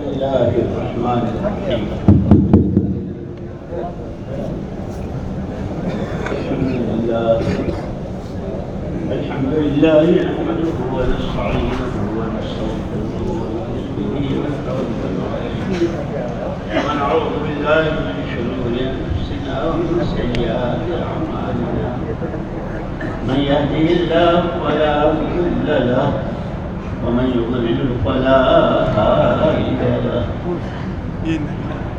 الله الرحمن الرحيم. الحمد لله نحمده ونستعينه ونستغفره ونعوذ بالله من شرور انفسنا ومن سيئات اعمالنا. من يهده الله فلا مضل له ومن يضلل فلا هادي له.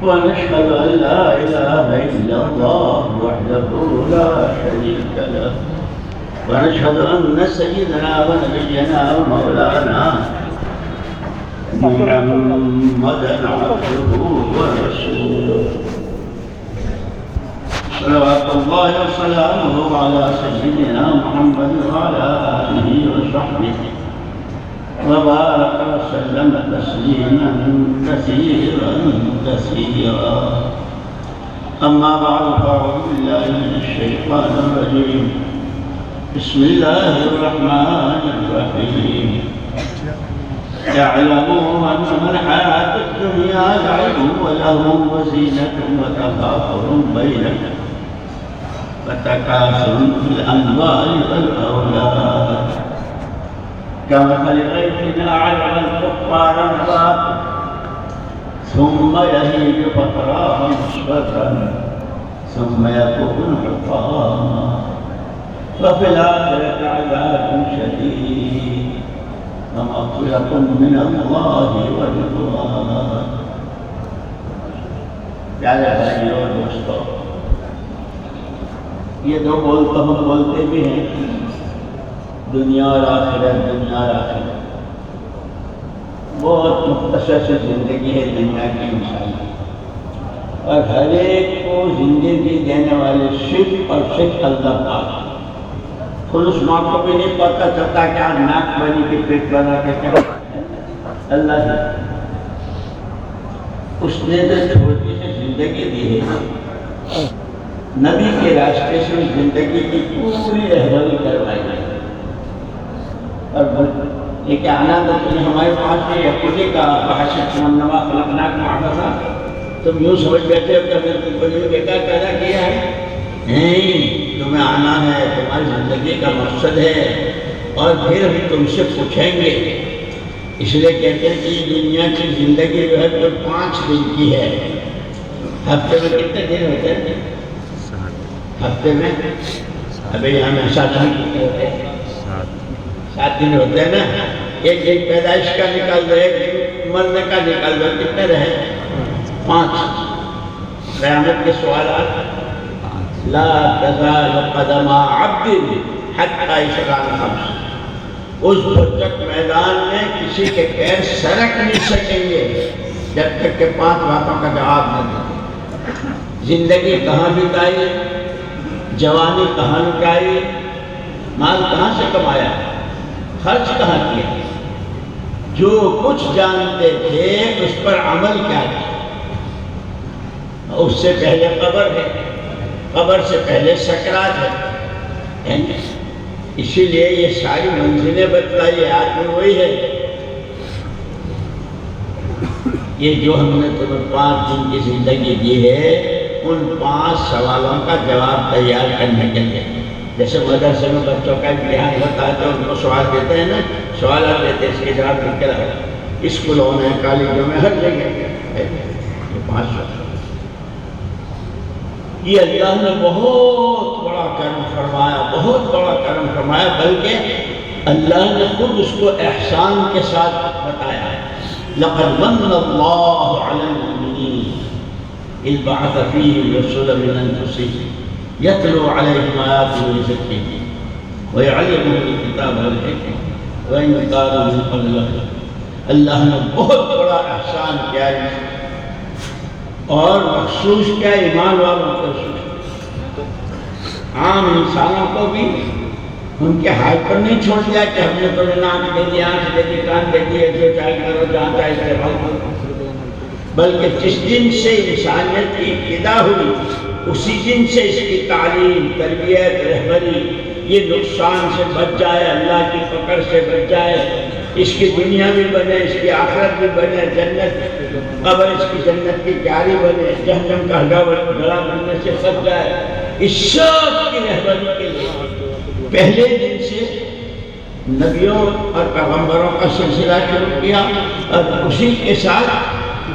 ونشهد أن لا إله إلا الله وحده لا شريك له. ونشهد أن سيدنا ونبينا ومولانا محمدا عبده ورسوله صلوات الله وسلامه على سيدنا محمد وعلى آله وصحبه وبارك وسلم تسليما كثيرا كثيرا. أما بعد فأعوذ بالله من الشيطان الرجيم. بسم الله الرحمن الرحيم. اعلموا أنما الحياة الدنيا لعب ولهو وزينة وتفاخر بينكم وتكاثر في الأموال والأولاد كمثل غيث أعجب الكفار نباته ثم يهيج فتراه مصفرا ثم يكون حطاما وفي الآخرة عذاب شديد ومغفرة من الله ورضوان. پیارے بھائیوں اور دوستوں، یہ دو بول تو ہم بولتے بھی ہیں، دنیا اور آخرت، دنیا اور آخرت. بہت مختصر سے زندگی ہے دنیا کی انسان کی، اور ہر ایک کو زندگی دینے والے صرف اور صرف اللہ پاک. خود اس ماں کو بھی نہیں پتہ چلتا کہ آج ناک بنی کے پیٹ بنا کے کیا اللہ ہے. اس نے جو چھوٹی سی زندگی دی ہے، نبی کے راستے سے زندگی کی پوری رہبری کروائی ہے. اور یہ کہ آنا تو ہمارے پاس یہ یقینی کا بحثت منما خلقناک معبثا، تم یوں سمجھ بیٹھے ہو کہ ہم نے تم کو جو بیکار پیدا کیا ہے. نہیں، تمہیں آنا ہے، تمہاری زندگی کا مقصد ہے، اور پھر ہم تم سے پوچھیں گے. اس لیے کہتے ہیں کہ دنیا کی زندگی جو ہے تو 5 دن کی ہے. ہفتے میں کتنے دن ہوتے ہیں؟ ہفتے میں ابھی ہمیں 7 دن ہوتے ہیں، 7 دن ہوتے ہیں نا. ایک دن پیدائش کا نکال دو، ایک دن مرنے کا نکال دو، کتنے رہے؟ 5. قیامت کے سوالات: لا تزال قدم عبد حتى يسأل عن 5. اس بھرچک میدان میں کسی کے پیر سرک نہیں سکیں گے جب تک کہ 5 باتوں کا جواب نہ دیں. زندگی کہاں بتائی، جوانی کہاں لٹائی، مال کہاں سے کمایا، خرچ کہاں کیا، جو کچھ جانتے تھے اس پر عمل کیا کیا. اس سے پہلے قبر ہے، قبر سے پہلے سکرات ہے. اسی لیے یہ ساری منزلیں بتلائی. آدمی وہی ہے. یہ جو ہم نے تمہیں 5 دن کی زندگی دی ہے، ان 5 سوالوں کا جواب تیار کرنے کے لیے. جیسے مدرسے میں بچوں کا امتحان ہوتا ہے تو ان کو سوال دیتے ہیں نا، سوالات دیتے ہیں، اس کے جواب لکھ کے رکھو. اسکولوں میں، کالجوں میں، ہر جگہ یہ 5 سوال. یہ اللہ نے بہت بڑا کرم فرمایا، بہت بڑا کرم فرمایا، بلکہ اللہ نے خود اس کو احسان کے ساتھ بتایا ہے. لقد من اللہ علی المؤمنین اذ بعث فیہم رسولا من انفسہم یتلو علیہم آیاتہ ویزکیہم ویعلمہم الکتاب والحکمہ وإن كانوا من قبل لفی. اللہ نے بہت بڑا احسان کیا ہے، اور مخصوص کیا ایمان والوں کو، عام انسانوں کو بھی ان کے ہاتھ پر نہیں چھوڑ دیا کہ ہم نے تمہیں ناک دے دی، آنکھ دے دی، کان دے دی، جو چاہے کرو، جہاں چاہے استعمال کرو. بلکہ جس دن سے انسانیت کی ابتدا ہوئی اسی دن سے اس کی تعلیم، تربیت، رہبری، یہ نقصان سے بچ جائے، اللہ کی پکڑ سے بچ جائے، اس کی دنیا بھی بنے، اس کی آخرت بھی بنے، جنت قبر اس کی جنت کی کیاری بنے، جہنم کا گڑا بننے سے بچ جائے، اس سب کی رہبری کے لیے پہلے دن سے نبیوں اور پیغمبروں کا سلسلہ شروع کیا، اور اسی کے ساتھ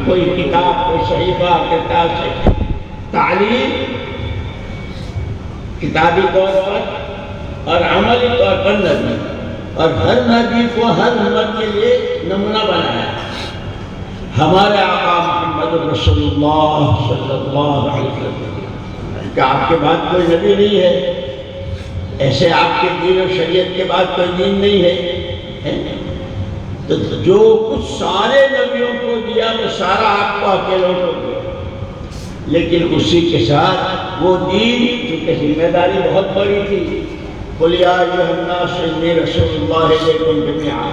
کوئی کتاب، کوئی صحیفہ کتاب سے تعلیم کتابی طور پر اور عملی طور پر نبی، اور ہر نبی کو ہر امت کے لیے نمونہ بنایا۔ ہمارے آقا محمد رسول اللہ صلی اللہ علیہ وسلم کہ آپ کے بعد کوئی نبی نہیں ہے، ایسے آپ کے دین و شریعت کے بعد کوئی دین نہیں ہے، تو جو کچھ سارے نبیوں کو دیا وہ سارا آپ کو اکیلوں کو دیا، لیکن اسی کے ساتھ وہ دین چونکہ ذمہ داری بہت بڑی تھی، قُلْ يَا أَيُّهَا النَّاسُ إِنِّي رَسُولُ اللَّهِ إِلَيْكُمْ جَمِيعًا،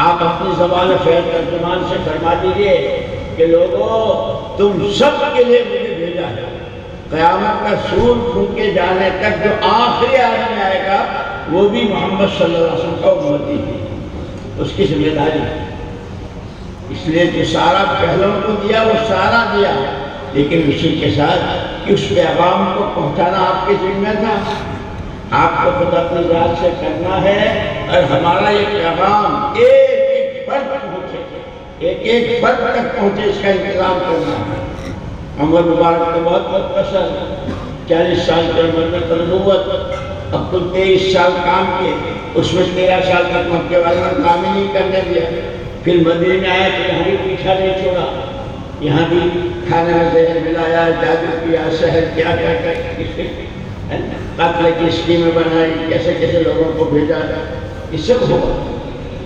آپ اپنی زبان فیض ترجمان سے فرما دیجئے کہ لوگوں تم سب کے لیے مجھے بھیجا ہے، قیامت کا سور پھونکے جانے تک جو آخری آدمی آئے گا وہ بھی محمد صلی اللہ علیہ وسلم کا امتی ہے، اس کی ذمہ داری، اس لیے جو سارا پہلوں کو دیا وہ سارا دیا، لیکن اسی کے ساتھ کہ اس پیغام کو پہنچانا آپ کے ذمہ تھا، آپ کو خود اپنی ذات سے کرنا ہے، اور ہمارا یہ پیغام ایک ایک فرد پہنچے، ایک ایک فرد تک پہنچے، اس کا انتظام کرنا ہے۔ عمر مبارک کو بہت بہت پسند، 40 سال کی عمر میں نبوت، اب کل 23 سال کام کیے، اس میں 13 سال تک مکے والوں نے کام ہی نہیں کرنے دیا، پھر مدینے میں آیا تو یہاں بھی پیچھا نہیں چھوڑا، یہاں بھی کھانے میں زہر ملایا، جادو کیا، سحر کیا کیا کیا، قتل کی اسکیمیں بنائی، کیسے کیسے لوگوں کو بھیجا، یہ سب ہوا،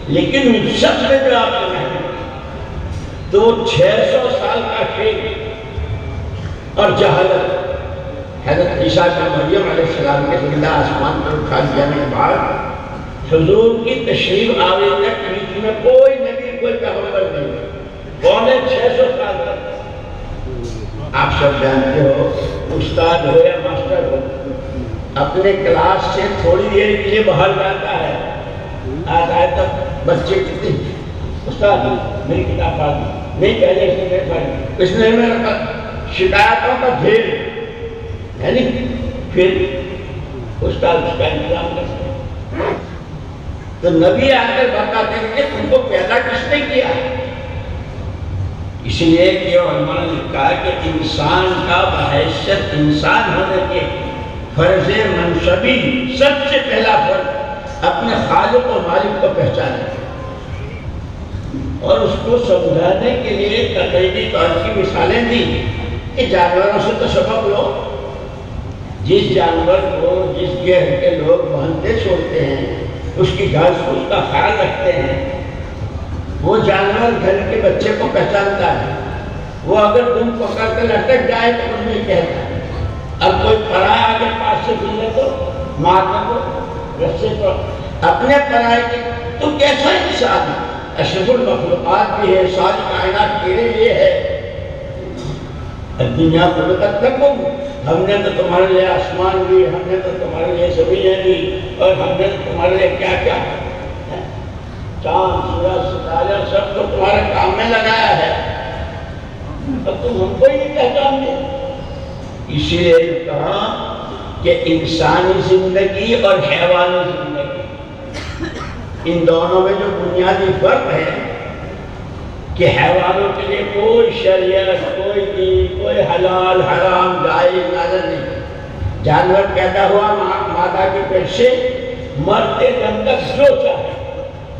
لیکن ان سب میں جو آپ نے محنت تو 600 سال کا شیخ اور جہالت، حضرت عیسیٰ بن مریم علیہ السلام کے زندہ آسمان پر اٹھا جانے کے بعد حضور کی تشریف آوری تک بیچ میں کوئی نبی کوئی پیغمبر نہیں، پونے 600 سال تک۔ آپ سب جانتے ہو، استاد ہو یا ماسٹر ہو، اپنے کلاس سے تھوڑی دیر کے لیے باہر جاتا ہے، آج آئے تک بچے کتنے استاد میری کتاب پڑھ دی، نہیں پہلے اس نے نہیں پڑھی، اس نے میرا شکایتوں کا ڈھیر، یعنی پھر استاد اس کا انتظام کرتے ہیں، تو نبی آ کر بتاتے ہیں کہ تم کو پیدا کس نے کیا، اس لیے کہ علماء نے کہا کہ انسان کا بحیثیت انسان ہونے کے فرض منصبی سب سے پہلا فرض اپنے خالق و مالک کو پہچانے اور اس کو سمجھانے کے لیے تقریبی طور کی مثالیں دی کہ جانوروں سے تو سبق لو، جس جانور کو جس گھر کے لوگ باندھتے چھوڑتے ہیں، اس کی گھاس اس کا خیال رکھتے ہیں، وہ جانور گھر کے بچے کو پہچانتا ہے، وہ اگر تم پکڑ کر لٹک جائے تو اس میں کہتا ہے، اب کوئی پرائے آگے پاس سے گزرے تو مارنے کو رسے تو اپنے پرائے کی، تو کیسا انسان ہے، اشرف المخلوقات بھی ہے، ساری کائنات تیرے لیے ہے، دنیا خلقت لکم، ہم نے تو تمہارے لیے آسمان بھی، ہم نے تو تمہارے لیے زمینیں بھی، اور ہم نے تو تمہارے لیے کیا کیا چاند سورج ستارے سب کو تمہارے کام میں لگایا ہے، اور تم ہم کو ہی نہیں پہچانتے۔ اسی لیے کہا کہ انسانی زندگی اور حیوانی زندگی، ان دونوں میں جو بنیادی فرق ہے کہ حیوانوں کے لیے کوئی شریعت، کوئی دین، کوئی حلال حرام جائز نازل نہیں، جانور پیدا ہوا مادہ کے پیٹ سے، مرتے دم تک جو چاہے،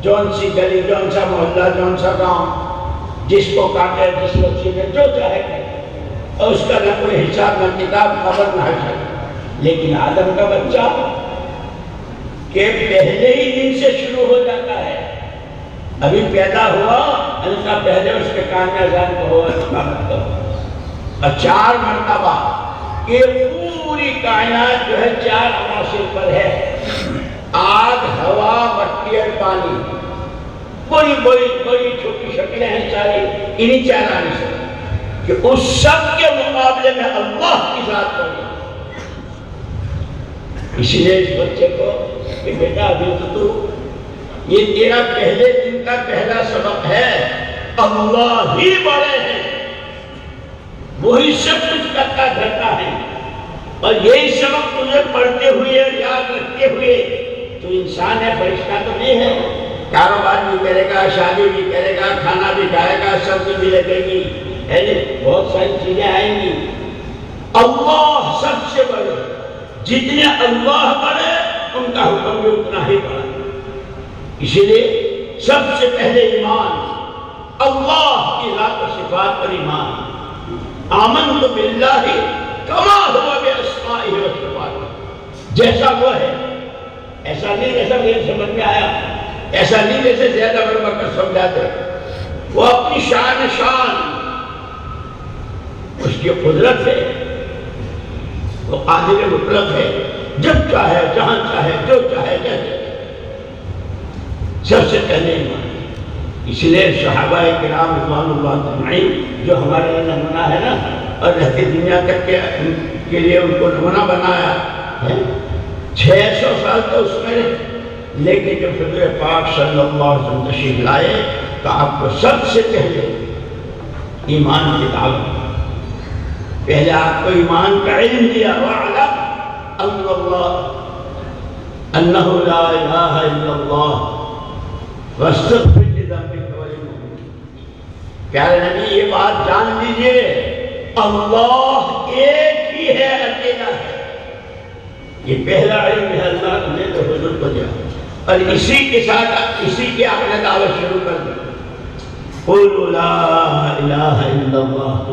جون سی گلی، جون سا محلہ، جون سا گاؤں، جس کو کاٹے جس کو چھینے جو چاہے، اور اس کا نہ کوئی حساب نہ کتاب خبر نہ حساب، لیکن آدم کا بچہ کہ پہلے ہی دن سے شروع ہو جاتا ہے، ابھی پیدا ہوا ان کا پہلے اس کے کان میں اذان کہو، اقامت کہو، اور 4 مرتبہ کہ پوری کائنات جو ہے 4 عناصر پر ہے، آگ، ہوا، مٹی اور پانی، بڑی بڑی بڑی چھوٹی شکلیں ہیں ساری انہی 4 عناصر، کہ اس سب کے مقابلے میں اللہ کی ذات ہوگی۔ اس لیے اس بچے کو کہ بیٹا ابھی تو یہ تیرا پہلے دن کا پہلا سبق ہے اللہ ہی بڑے ہیں، وہی سب کچھ کرتا دھرتا ہے، اور یہی سبق تجھے پڑھتے ہوئے اور یاد رکھتے ہوئے تو انسان ہے، فرشتہ تو نہیں ہے۔ کاروبار بھی کرے گا، شادی بھی کرے گا، کھانا بھی کھائے گا، سبزی بھی لگے گی، بہت ساری چیزیں آئیں گی۔ اللہ سب سے بڑے، جتنے اللہ بڑے ان کا حکم بھی اتنا ہی بڑا، اسی لیے سب سے پہلے ایمان اللہ کی ذات و صفات پر ایمان، آمنت باللہ کما ہوا باسمائہ و صفاتہ، جیسا وہ ہے ایسا نہیں جیسا میرے سمجھ میں آیا، ایسا نہیں جیسے زیادہ بڑھ کر سمجھاتے، وہ اپنی شان اس کی قدرت ہے، وہ قادر مطلق ہے، جب چاہے جہاں چاہے جو چاہے کہتے، سب سے پہلے ایمان۔ اس لیے صحابہ کرام رضوان اللہ اجمعین جو ہمارے نمونہ ہے نا، اور رہتی دنیا تک کے لیے ان کو نمونہ بنایا ہے، 600 سال تو اس میں رہے، لیکن جب حضور پاک صلی اللہ علیہ وسلم تشریف لائے تو آپ کو سب سے پہلے ایمان کی دعوت، پہلے آپ کو ایمان کا علم دیا، وَاعْلَمْ أَنَّ اللَّهَ أَنَّهُ لَا إِلَٰهَ إِلَّا اللَّهُ وَاسْتَغْفِرْ لِذَنبِكَ وَلِلْمُؤْمِنِينَ۔ پیارے نبی یہ بات جان لیجئے، اللہ ایک ہی ہے، اکیلا ہے، یہ پہلا علم ہے اللہ نے تو حضور کو دیا، اور اسی کے ساتھ اسی کی آپ نے دعوت شروع کر دی، قُلُوا لَا إِلَٰهَ إِلَّا اللَّهُ۔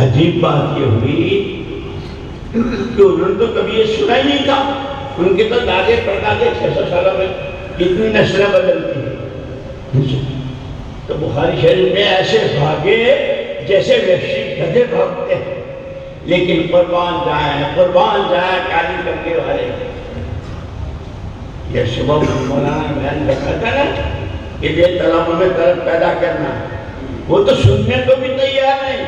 عجیب بات یہ ہوئی کہ انہوں نے تو کبھی یہ سنا ہی نہیں تھا، ان کے تو دادے پردادے 600 سالوں میں کتنی نسلیں بدلتی ہیں، تو بخاری شریف میں ایسے بھاگے جیسے وحشی گدھے بھاگتے ہیں، لیکن قربان جائیں کالی کرنے والے۔ یہ صبح مولانا بیان کرتا تھا نا کہ یہ طلبوں میں طلب پیدا کرنا، وہ تو سننے کو بھی تیار نہیں،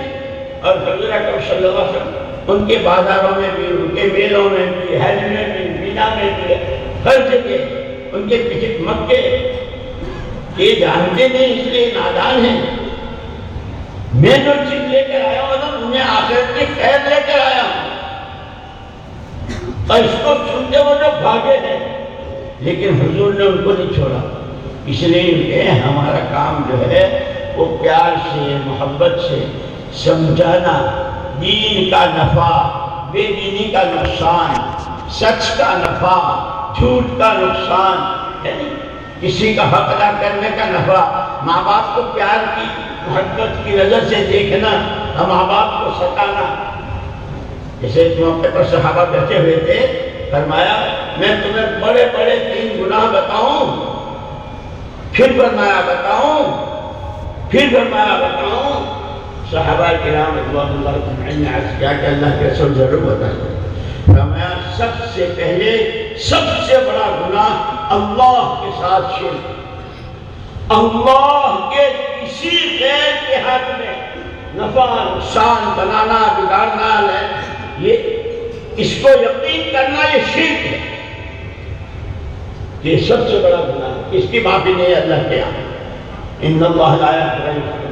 اور حضور اکرم صلی اللہ علیہ وسلم ان کے بازاروں میں بھی، ان کے میلوں میں بھی، حج میں بھی، مینا میں بھی، ہر جگہ ان کے پیچھے مکے، یہ جانتے نہیں اس لیے نادان ہیں۔ میں جو چیز لے کر آیا ہوں نا انہیں آخرت کی خیر لے کر آیا ہوں، اور اس کو سنتے وہ جو بھاگے ہیں، لیکن حضور نے ان کو نہیں چھوڑا، اس لیے ہمارا کام جو ہے وہ پیار سے، محبت سے سمجھانا، دین کا نفع، بے دینی کا نقصان، سچ کا نفع، جھوٹ کا نقصان، کسی کا حق ادا کرنے کا نفع، ماں باپ کو پیار کی محبت کی نظر سے دیکھنا، ماں باپ کو ستانا۔ جیسے اس موقع پر صحابہ بیٹھے ہوئے تھے، فرمایا میں تمہیں بڑے بڑے 3 گناہ بتاؤں، پھر فرمایا بتاؤں، صحابہ کرام رضوان اللہ اجمعین نے عرض کیا کہ اللہ کے رسول ضرور بتائیں۔ فرمایا سب سے پہلے سب سے بڑا گناہ اللہ کے ساتھ شرک، اللہ کے کسی غیر کے حق میں نفع نقصان بنانا بگاڑنا، یہ اس کو یقین کرنا یہ شرک ہے، یہ سب سے بڑا گناہ ہے، اس کی معافی نہیں ہے اللہ کے یہاں، ان اللہ لا یغفر ان یشرک بہ۔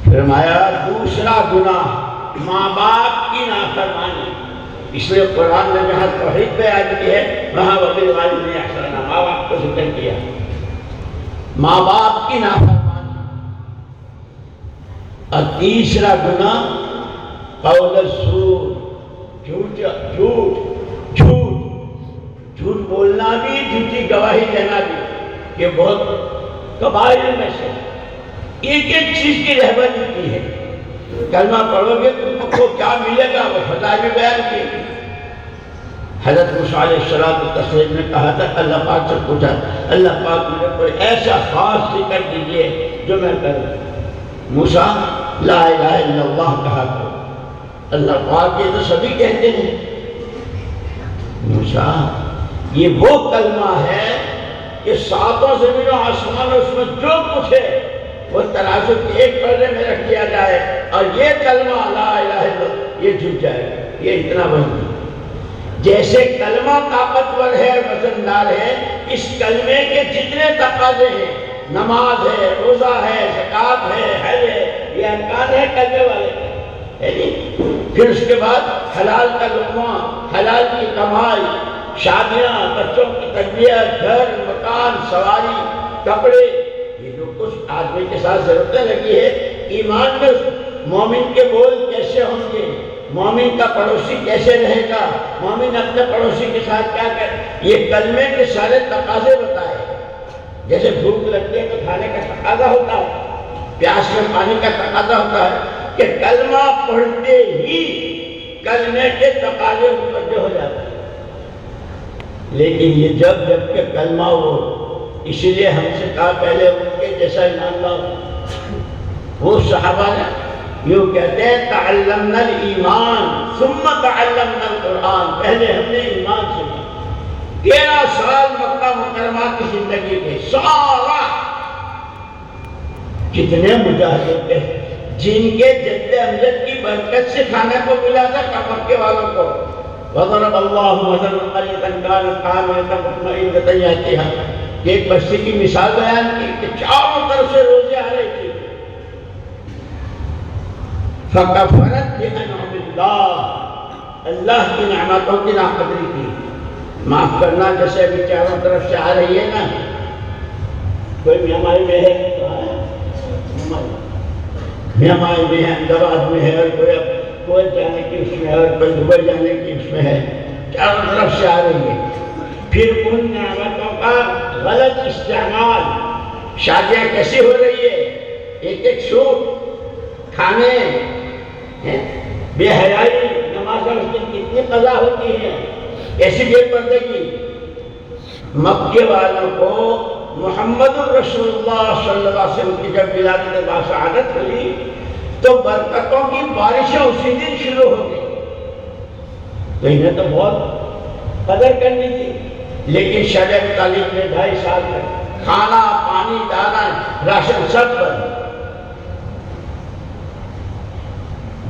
فرمایا دوسرا گناہ ماں باپ کی نافرمانی، اس لیے قرآن نے جہاں توحید بیان کی ہے وہاں وبالوالدین احسانا، ماں باپ کو ذکر کیا، ماں باپ کی نافرمانی۔ اور تیسرا گناہ قول الزور، جھوٹ بولنا بھی، جھوٹی گواہی دینا بھی، یہ بہت کبائر میں سے ایک چیز کی رہبت کی ہے۔ کلمہ پڑھو گے تم کو کیا ملے گا، وہ فضائل میں بیان کی۔ حضرت موسیٰ علیہ السلام نے کہا تھا، اللہ پاک سے پوچھا، اللہ پاک مجھے کوئی ایسا خاص ذکر دیجئے جو میں کروں۔ موسیٰ لا الہ الا اللہ کہا کرو۔ اللہ پاک یہ تو سبھی کہتے ہیں۔ موسیٰ یہ وہ کلمہ ہے کہ 7 زمین و آسمان اس میں جو کچھ ہے وہ ترازو کے ایک پلڑے میں رکھ دیا جائے، اور یہ کلمہ لا الہ الا اللہ یہ جھک جائے، یہ اتنا وزن ہے۔ جیسے کلمہ طاقتور ہے، وزندار ہے، اس کلمے کے جتنے تقاضے ہیں، نماز ہے، روزہ ہے، زکوٰۃ ہے، حج ہے، یہ ارکان ہے کلمے والے ہے نہیں۔ پھر اس کے بعد حلال کا لقمہ، حلال کی کمائی، شادیاں، بچوں کی تربیت، گھر، مکان، سواری، کپڑے، یہ جو کچھ آدمی کے ساتھ ضرورتیں لگی ہے، ایمان میں مومن کے بول کیسے ہوں گے، مومن کا پڑوسی کیسے رہے گا، مومن اپنے پڑوسی کے ساتھ کیا کرے، یہ کلمے کے سارے تقاضے بتائے۔ جیسے بھوک لگتی ہے تو کھانے کا تقاضا ہوتا ہے، پیاس میں پانی کا تقاضا ہوتا ہے، کہ کلمہ پڑھتے ہی کلمے کے تقاضے متوجہ ہو جاتے ہیں۔ لیکن یہ جب کہ کلمہ ہو، اسی لیے ہم سے کہا پہلے ان کے جیسا ایمان لاؤ۔ وہ صحابہ نے یوں کہتے ہیں تعلمنا الایمان ثم تعلمنا القرآن، پہلے ہم نے ایمان سیکھا۔ 13 سال مکہ مکرمہ کی زندگی کے سارا کتنے مجاہد تھے جن کے جد امجد کی برکت سے کھانے کو ملا تھا مکے والوں کو۔ وضرب اللہ مثلا قرية كانت آمنة مطمئنة يأتيها، ایک بستی کی مثال بیان کی کہ چاروں طرف سے روزے آ رہی تھی، فکفرت بانعم اللہ، اللہ کی نعمتوں کی ناقدری کی۔ معاف کرنا، جیسے ابھی چاروں طرف سے آ رہی ہے نا، کوئی ہمارے میں ہے، ہمارے میں ہے، احمدآباد میں ہے، اور کوئی جانے کی اس میں ہے، اور کوئی دبئی جانے کی اس میں ہے، چاروں طرف سے آ رہی ہے۔ پھر ان نعمتوں کا غلط استعمال، شادیاں کیسی ہو رہی ہے، ایک ایک سوٹ، کھانے، بے حیائی، نماز اور اس کی کتنی قضا ہوتی ہے، ایسی بے پردگی۔ مکے والوں کو محمد الرسول اللہ صلی اللہ علیہ وسلم کی جب ولادت باسعادت ہوئی تو برکتوں کی بارشیں اسی دن شروع ہو گئی، تو انہیں تو بہت قدر کرنی تھی، لیکن شب طالب نے 2.5 سال تک کھانا، پانی، دانا، راشن سب بند۔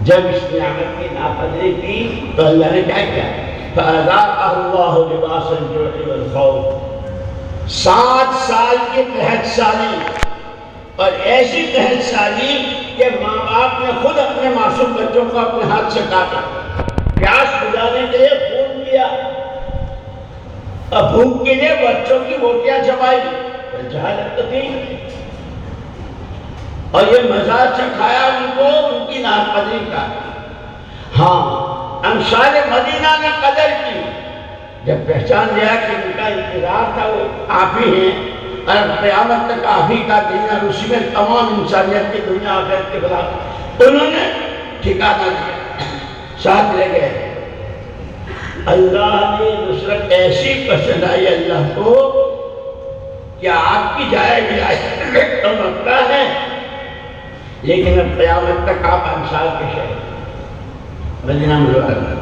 جب اس نعمت کی ناقدری کی تو اللہ نے کیا کیا؟ فَأَذَاقَهُ اللَّهُ لِبَاسَ الْجُوعِ وَالْخَوْفِ، 7 سال کی قحط سالی، اور ایسی قحط سالی کہ ماں باپ نے خود اپنے معصوم بچوں کو اپنے ہاتھ سے کاٹا، پیاس بجھانے کے لیے خون دیا، اور بھوک کے لیے بچوں کی بوٹیاں چبائی، جہالت تو تھی، اور یہ مزہ چکھایا ان کو ان کی ناقدری کا۔ ہاں، انصار مدینہ نے قدر کی، جب پہچان لیا کہ ان کا انتظار تھا وہ آپ ہی ہیں، اور قیامت تک آپ ہی کا دین ہے، اسی میں تمام انسانیت کی دنیا آخرت کے خلاف، انہوں نے ٹھکانہ دیا، ساتھ لے گئے۔ اللہ نے نصرت ایسی پسند آئی اللہ کو کہ آپ کی جائے ولایت تو مکہ ہے، لیکن اب قیامت تک آپ انصار کے شہر مدینہ منورہ۔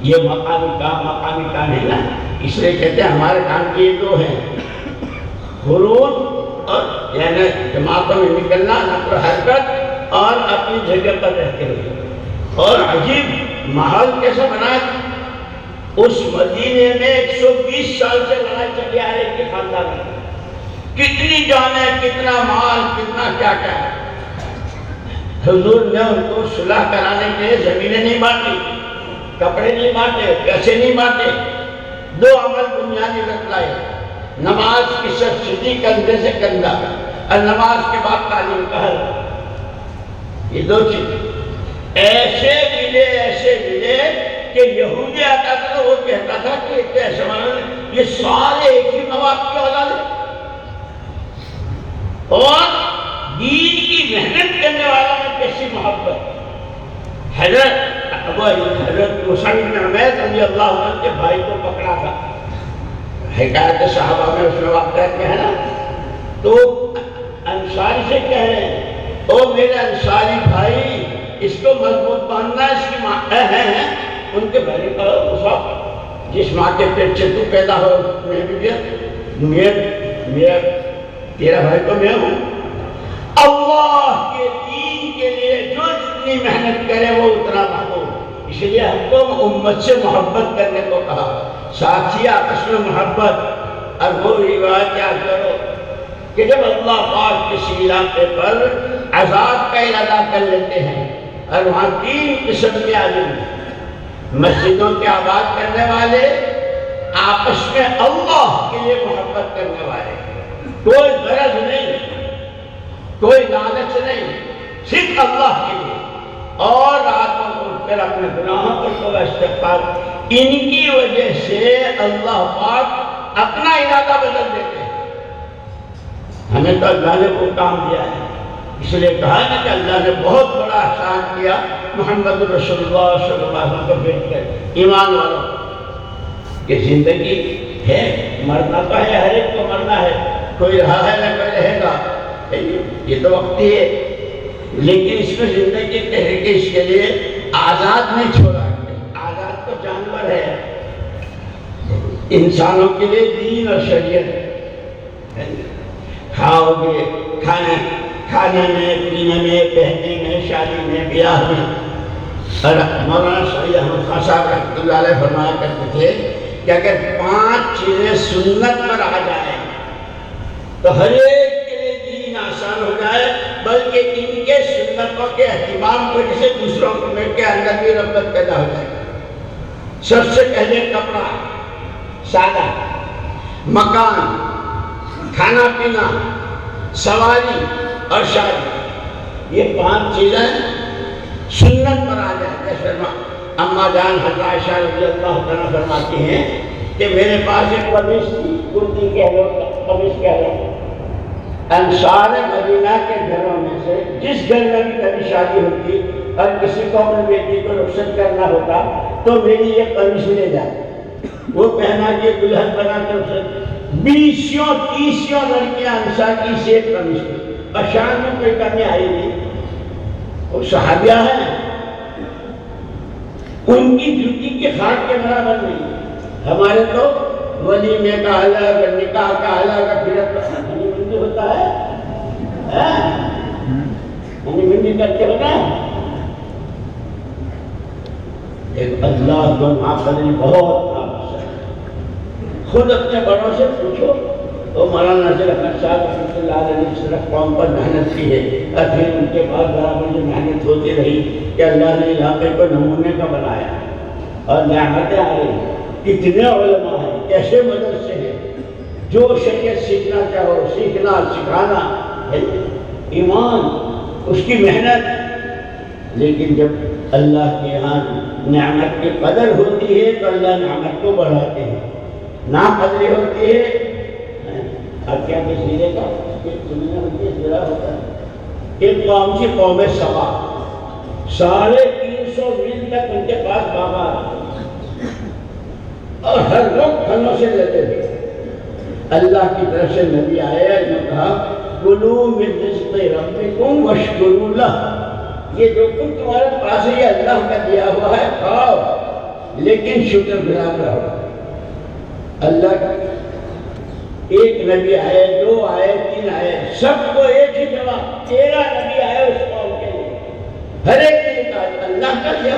یہ مقامی کام ہے نا، اس لیے کہتے ہیں ہمارے کام کی یہ 2 ہیں، خروج اور یعنی جماعتوں میں نکلنا، نقل و حرکت، اور اپنی جگہ پر رہتے ہوئے۔ اور عجیب ماحول کیسے بنا، اس مدینے میں 120 سال سے لڑائی چلی آ رہی تھی خاندان میں، کتنی جانیں، کتنا مال، کتنا کیا کیا۔ حضور نے ان کو صلح کرانے کے لیے زمینیں نہیں بانٹی، کپڑے نہیں بانٹے، پیسے نہیں بانٹے، 2 عمل بنیادی بتلائے، نماز کی سبسڈی کندھے سے کندھا، اور نماز کے بعد تعلیم کا حل، یہ 2 چیز ایسے ملے کہ یہودی آتا تھا تو وہ کہتا تھا کہ کیسے یہ سارے ایک ہی مواد کی اولاد ہے، اور دین کی محنت کرنے والوں میں کیسی محبت۔ حضرت مصعب بن عمیر رضی اللہ عنہ کے بھائی کو پکڑا تھا، حکایت صحابہ میں اس میں واقعہ کیا ہے نا، تو انصاری سے کہہ رہے ہیں، او میرے انصاری بھائی، اس کو مضبوط باندھنا، اس کی ماں ہے، ان کے بھائی کا مصعب، جس ماں کے پیٹ سے تو پیدا ہو میں تیرا بھائی تو میں ہوں، اللہ کے دین کے لیے جو جتنی محنت کرے وہ اتنا محبوب، اس لیے ہم کو امت سے محبت کرنے کو کہا، ساتھی آپس میں محبت۔ اور وہ روایت یاد کرو کہ جب اللہ پاک کسی علاقے پر عذاب کا ارادہ کر لیتے ہیں اور وہاں 3 قسم کے آدمی، مسجدوں کے آباد کرنے والے، آپس میں اللہ کے لیے محبت کرنے والے، کوئی غرض نہیں، کوئی لالچ نہیں، صرف اللہ کے لیے، اور رات کو اٹھ کر اپنے گناہوں پر توبہ استغفار، ان کی وجہ سے اللہ پاک اپنا ارادہ بدل دیتے ہیں۔ ہمیں تو اللہ نے وہ کام دیا ہے، اس لیے کہا نا کہ اللہ نے بہت بڑا احسان کیا محمد رسول اللہ صلی اللہ علیہ وسلم کو بھیج کر۔ ایمان والوں کہ زندگی ہے، مرنا تو ہے، ہر ایک کو مرنا ہے، کوئی رہا ہے نہ کوئی رہے گا، یہ تو وقتی ہے، لیکن اس میں زندگی تحریک اس کے لیے آزاد نہیں چھوڑا۔ آزاد تو جانور ہے، انسانوں کے لیے دین اور شریعت ہے۔ کھاؤ گے، کھانے میں، پینے میں، پہننے میں، شادی میں، بیاہ میں۔ اور مولانا سعید احمد خان صاحب رحمۃ اللہ علیہ فرمایا کرتے تھے کہ اگر 5 چیزیں سنت پر آ جائیں تو ہر ایک کے لیے دین آسان ہو جائے، بلکہ ان کے سنتوں کے اہتمام کو جسے دوسروں کے اندر بھی رغبت پیدا ہو جائے۔ سب سے پہلے کپڑا سادہ، مکان، کھانا پینا، سواری اور شادی، یہ 5 چیزیں سنت پر آ جائیں۔ جیسے اماں جان حضرت عائشہ رضی اللہ عنہ فرماتی ہیں کہ میرے پاس ایک قمیص تھی، کرتی کہہ لو، قمیص کہہ لو، انصار مدینہ کے گھروں میں سے جس گھر میں بھی کبھی شادی ہوتی اور کسی کو اپنی بیٹی کو رخصت کرنا ہوتا تو میری یہ قمیص لے جاتے، وہ پہنا کے دلہن بنا کے رخصت۔ 20-30 لڑکیاں انصار کی سے ایک قمیص تھی، اور شان میں کوئی کمی آئی نہیں۔ وہ صحابیہ ہیں، ان کی جوتی کی خاک کے برابر نہیں۔ ہمارے تو ولیمے کا الگ، نکاح کا الگ، پھر ہنی منڈی ہوتا ہے، ہنی منڈی کرتے ہوتا ہے۔ ایک اللہ کو ناپسند بہت ناپسند ہے۔ خود اپنے بڑوں سے پوچھو، تو مولانا ناصر احمد صاحب رحمۃ اللہ علیہ نے صرف قوم پر محنت کی ہے، اور پھر ان کے بعد برابر جو محنت ہوتی رہی کہ اللہ نے علاقے کو نمونے کا بنایا اور نعمتیں آ رہی۔ کتنے علماء ہیں، کیسے مدرسے ہیں، جو شریعت سیکھنا چاہو سیکھنا، سکھانا ہے، ایمان اس کی محنت۔ لیکن جب اللہ کے یہاں نعمت کی قدر ہوتی ہے تو اللہ نعمت کو بڑھاتے ہیں، ناقدری ہوتی ہے۔ اب کیا تصویریں کا سننا ہوتی ہے، ذرا ہوتا ہے ایک قوم سے قوم سبا، 350 میل تک ان کے پاس باغات اور ہر لوگ پھلوں سے لیتے تھے۔ اللہ کی طرف سے نبی آئے اور نے کہا کلوا من رزق ربکم واشکروا لہ، یہ جو کچھ تمہارے پاس ہے یہ اللہ کا دیا ہوا ہے، کھاؤ لیکن شکر گزار رہو۔ اللہ ایک نبی آئے، 2 آئے، 3 آئے، سب کو ایک ہی جواب، 13 نبی آئے اس قوم کے لیے، ہر ایک نے کہا اللہ کا دیا۔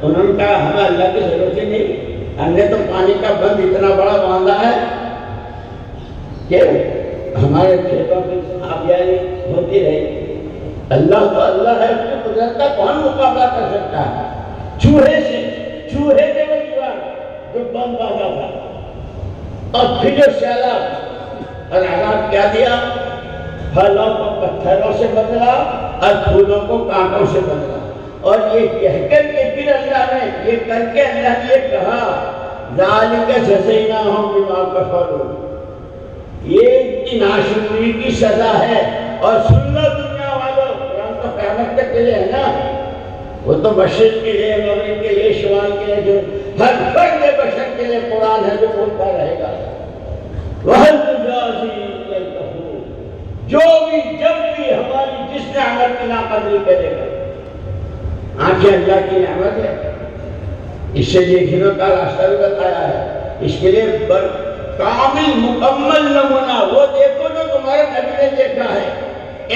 انہوں نے کہا ہمیں اللہ کی ضرورت ہی نہیں، ہم نے تو پانی کا بند اتنا بڑا باندھا ہے کہ ہمارے کھیتوں میں آبیاری ہوتی رہی۔ اللہ تو اللہ ہے، اس کی قدرت کا کون مقابلہ کر سکتا ہے؟ چوہے سے، چوہے نے وہ دیوار جو بند باندھا تھا، اور پھر جو سیلاب اور عذاب کیا دیا، پھلوں کو پتھروں سے بدلا اور پھولوں کو کانٹوں سے بدلا۔ اور یہ کہہ کر کے پھر اللہ نے یہ کر کے اللہ نے یہ کہا ذالک جزیناہم بما کفروا، یہ ان کی ناشکری کی سزا ہے۔ اور سن لو دنیا والوں، قرآن تو قیامت تک کے لیے ہے نا، وہ تو مشرق کے لیے، مغرب کے لیے، شمال کے لیے، جو ہر فرد بشر کے لیے قرآن ہے جو بولتا رہے گا۔ وَهَلْ تُجَازِي إِلَّا الْكَفُورَ، جو بھی جب بھی ہماری جس نعمت کی ناقدری کرے گا، آنکھیں اللہ کی نعمت ہے، اس سے دیکھنے کا راستہ بھی بتایا ہے، اس کے لیے کامل مکمل نمونہ وہ دیکھو جو تمہارے نبی نے دیکھا ہے،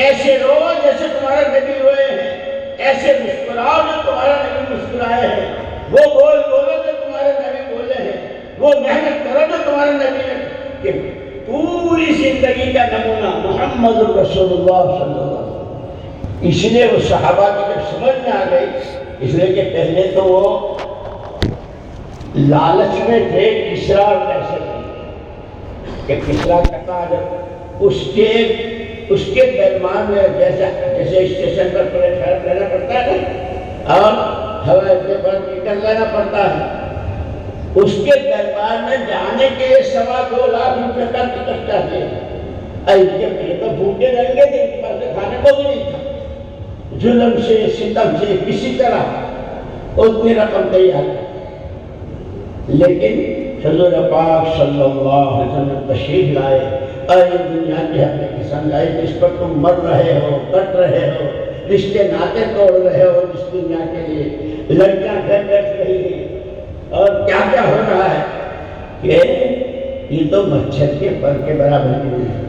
ایسے رو جیسے تمہارے نبی روئے ہیں، ایسے مسکراؤ جو تمہارا نبی مسکرائے ہیں، وہ بول بولو جو تمہارے نبی بولے ہیں، وہ محنت کرو جو تمہارے نبی نے کہ پوری زندگی کا نمونہ محمد رسول اللہ صلی اللہ علیہ وسلم۔ اس لیے وہ صحابہ کی جب سمجھ میں آ گئی، اس لیے کہ پہلے تو وہ لالچ میں تھے کسریٰ اور کیسر کہ کسریٰ کہتا جب اس کے درمیان میں جیسے اسٹیشن پر ٹھہر لینا پڑتا ہے اور ہوائی اڈے پر نکل لینا پڑتا ہے، اس کے دربار میں جانے کے لیے 2.25 لاکھ روپے کا ٹکٹ چاہیے۔ یہ تو بھوکے رہیں گے کہ کھانے کو بھی نہیں تھا، ظلم سے ستم سے کسی طرح اتنی رقم تیار ہے، لیکن حضور پاک صلی اللہ علیہ وسلم تشریف لائے اور یہ دنیا کی حقیقت سمجھائی جس پر تم مر رہے ہو، کٹ رہے ہو، رشتے ناطے توڑ رہے ہو جس دنیا کے لیے، لڑکیاں گھر بیٹھ رہی ہیں اور کیا کیا ہو رہا ہے کہ یہ تو مچھر کے پر کے برابر نہیں ہے،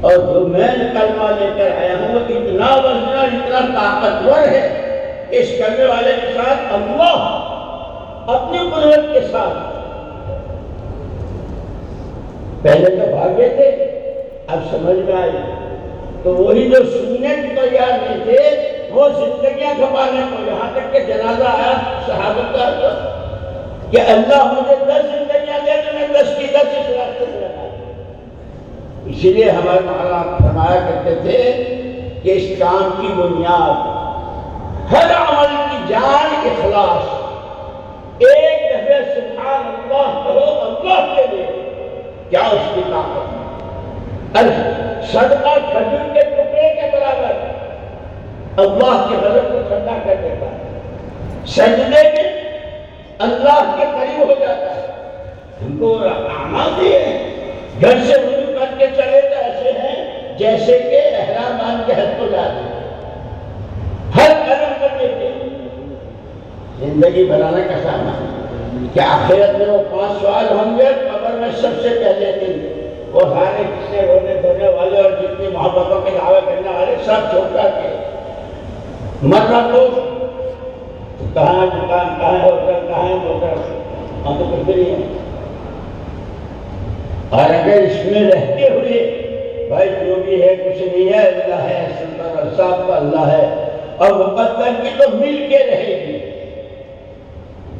اور جو میں کلمہ لے کر آیا ہوں وہ اتنا وزن اتنا طاقتور ہے کہ اس کرنے والے کے ساتھ اللہ اپنی قدرت کے ساتھ پہلے تو بھاگے تھے، اب سمجھ میں آئی تو وہی جو سننے کو تیار نہیں تھے وہ زندگیاں کھپانے کو، یہاں تک کہ جنازہ آیا صحابہ کا کہ اللہ مجھے 10 زندگیاں دے تو میں 10 کی 10 اس راستے میں لگا۔ اسی لیے ہمارے مولانا فرمایا کرتے تھے کہ اس کام کی بنیاد ہر عمل کی جان اخلاص، ایک دفعہ سبحان اللہ کہو اللہ کے لیے، کیا اس کی طاقت ہے؟ صدقہ کھجور کے ٹکڑے کے برابر اللہ کے غضب کو ٹھنڈا کر دیتا ہے، سجدے میں اللہ کے قریب ہو جاتا ہے۔ ہم کو اعمال دیے گھر سے وضو کر کے چلے تو ایسے ہیں جیسے کہ احرام باندھ کے حج کو جاتے ہیں، ہر قدم پر دیتے ہیں۔ زندگی بنانے کا سامان کہ آخرت میں وہ 5 سوال ہوں گے، قبر میں سب سے پہلے دن وہ سارے جتنے رونے دھونے والے اور جتنی محبتوں کے دعوے کرنے والے سب چھوڑ کر کے مرنا تو کہاں دکان، کہاں ہوٹل، کہاں موٹر، ہم تو کچھ بھی نہیں ہے۔ اور اگر اس میں رہتے ہوئے بھائی جو بھی ہے کچھ نہیں ہے، اللہ ہے، سلطان رساب کا اللہ ہے، اور مقدر کی تو مل کے رہے گی۔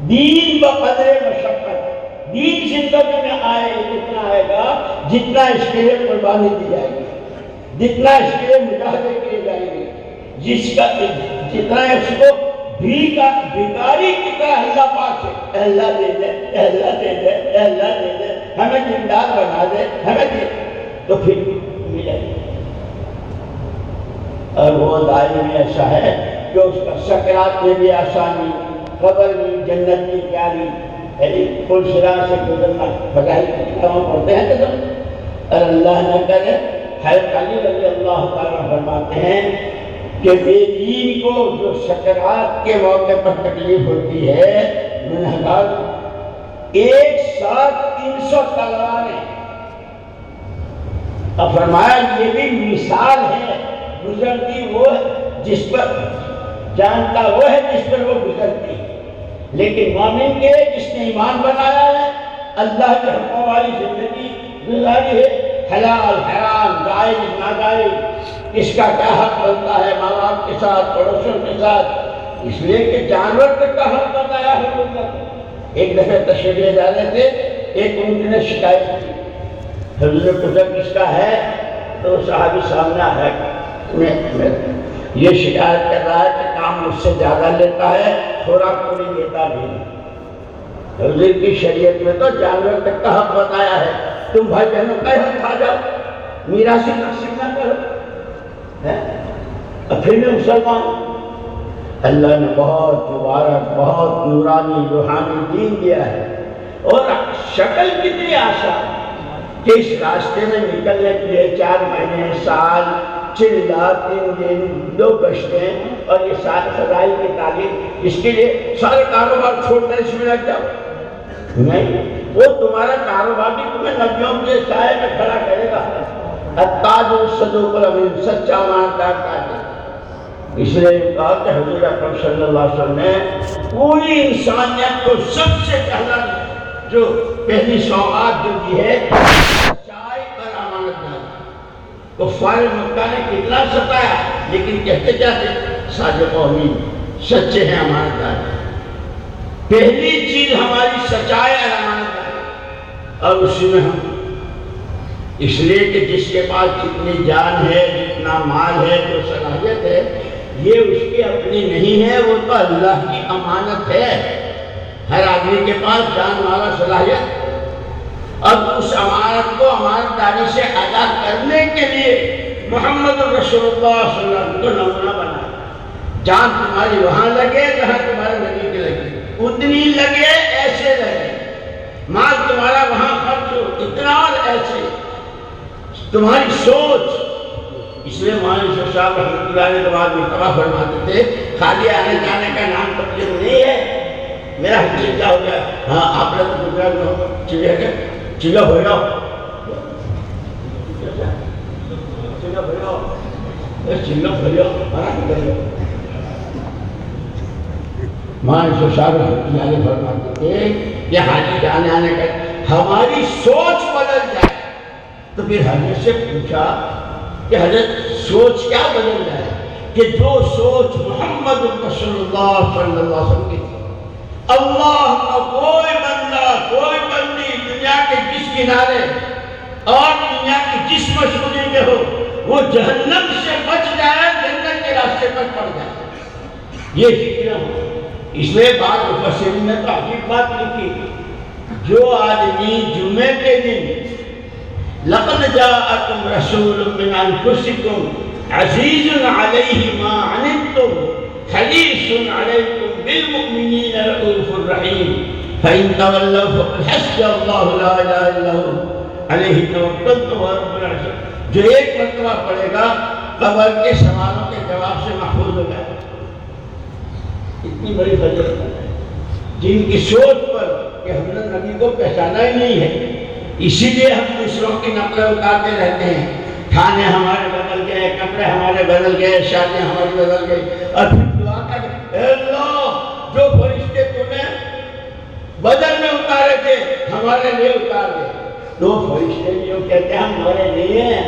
دین بقدر مشقت، دین زندگی میں آئے جتنا آئے گا، جتنا اس کے لیے قربانی دی جائے گی، جتنا اس کے لیے مجاہدے کیے جائیں گے، جتنا اس کو بھیکاری کی طرح اللہ پاک سے اللہ دے دے، اللہ دے دے، اللہ دے دے، ہمیں دیندار بنا دے، ہمیں دے، تو پھر ملے۔ اور وہ دائی بھی ایسا ہے کہ اس کا سکرات میں بھی آسانی، قبر میں جنت کی پیاری، پل صراط سے گزرنا، فضائل کی کتابیں پڑھتے ہیں کہ اور اللہ نہ کرے، حضرت علی رضی اللہ تعالیٰ فرماتے ہیں کہ بے دین کو جو سکرات کے موقع پر تکلیف ہوتی ہے، گنہگار ایک ساتھ 300 تلواریں، اب فرمایا یہ بھی مثال ہے، گزرتی وہ ہے جس پر جانتا وہ ہے جس پر وہ گزرتی ہے، لیکن مومن کے جس نے ایمان بنایا ہے، اللہ کے حکموں والی زندگی گزاری ہے، حلال حرام جائز ناجائز اس کا کیا حق بنتا ہے ماں باپ کے ساتھ، پڑوسیوں کے ساتھ، اس لیے کہ جانور تک کا حق بتایا ہے حضور۔ ایک دفعہ تشریف لے جا رہے تھے، ایک اونٹ نے شکایت کی، حضور نے پوچھا کس کا ہے، تو صحابی سامنے آیا یہ شکایت کر رہا ہے کہ کام مجھ سے زیادہ لیتا ہے، خوراک کو نہیں دیتا نہیں۔ حضور کی شریعت میں تو جانور تک کا حق بتایا ہے، تم بھائی بہنوں کا حق کھا جاؤ، میراثی تقسیم نہ کرو۔ اور پھر میں مسلمان، اللہ نے بہت مبارک، بہت نورانی روحانی دین دیا ہے، اور شکل کتنی آسان کہ اس راستے میں نکلنے کے لیے 4 مہینے، سال، چلا 3 دن، 2 گشتیں اور یہ سارے فضائل کی تعلیم، اس کے لیے سارے کاروبار چھوڑ کر اس میں لگ جاؤ؟ نہیں، وہ تمہارا کاروبار بھی تمہیں نبیوں کے سائے میں کھڑا کرے گا۔ التاج الصدوق الامین، سچا ایماندار تاجر، اس لیے کہا کہ حضور اکرم صلی اللہ علیہ وسلم نے پوری انسانیت کو سب سے پہلا جو پہلی سوغات جو دی ہے سچائی اور امانت داری۔ کفار مکہ نے کتنا ستایا لیکن کہتے کیا تھے؟ صادق و امین، سچے ہیں، امانت دار۔ پہلی چیز ہماری سچائی اور امانت داری، اور اسی میں ہم اس لیے کہ جس کے پاس جتنی جان ہے، جتنا مال ہے، جو صلاحیت ہے، یہ اس کی اپنی نہیں ہے، وہ تو اللہ کی امانت ہے۔ ہر آدمی کے پاس جان مال اور صلاحیت، اب اس امانت کو امانت داری سے ادا کرنے کے لیے محمد رسول اللہ صلی اللہ علیہ وسلم کو نمونہ بنا۔ جان تمہاری وہاں لگے جہاں تمہارے نبی کے لگے، اتنی لگے ایسے لگے، مال تمہارا وہاں خرچ ہو اتنا اور ایسے، تمہاری سوچ۔ اس لیے مولانا یوسف صاحب رحمۃ اللہ علیہ کے بعد مرتبہ فرماتے تھے خالی آنے جانے کا نام تبلیغ نہیں ہے۔ میرا حقیقت کیا ہو گیا؟ ہاں آپ نے تو گجرات میں ہو چلے گئے، چلے ہو جاؤ، چلے ہو جاؤ، چلے ہو جاؤ، مولانا یوسف صاحب رحمۃ اللہ علیہ فرماتے تھے کہ حاجی جانے آنے کا ہماری سوچ بدل جائے۔ تو پھر حضرت سے پوچھا کہ حضرت سوچ کیا بدل جائے؟ کہ جو سوچ محمد رسول اللہ صلی اللہ علیہ وسلم کی تھی، اللہ کا کوئی بندہ کوئی بندی دنیا کے جس کنارے اور دنیا کی جس مشغولی میں ہو وہ جہنم سے بچ جائے، جنت کے راستے پر پڑ جائے، یہ فکر ہو۔ اس لیے بعض مفسرین نے تو عجیب بات لکھی، جو آدمی جمعے کے دن لقد جاءکم رسول من انفسکم عزیز علیہ ما عنتم حریص علیکم بالمؤمنین رؤوف الرحیم فإن تولوا فقل حسبی اللہ لا الہ الا هو علیہ توکلت وهو رب العرش العظیم، جو ایک مرتبہ پڑھے گا قبر کے سوالوں کے جواب سے محفوظ ہو جائے۔ اتنی بڑی فضیلت ہے جن کی سوچ پر کہ ہم نے نبی کو پہچانا ہی نہیں ہے، اسی لیے ہم دوسروں کی نقلیں اتارتے رہتے ہیں، کھانے ہمارے بدل گئے، کپڑے ہمارے بدل گئے، شادیاں ہماری بدل گئی، اور پھر دعا کر اے اللہ جو فرشتے تمہیں بدل میں اتارے تھے ہمارے لیے اتار دے۔ دو فرشتے جو کہتے ہیں ہم مرے نہیں ہیں،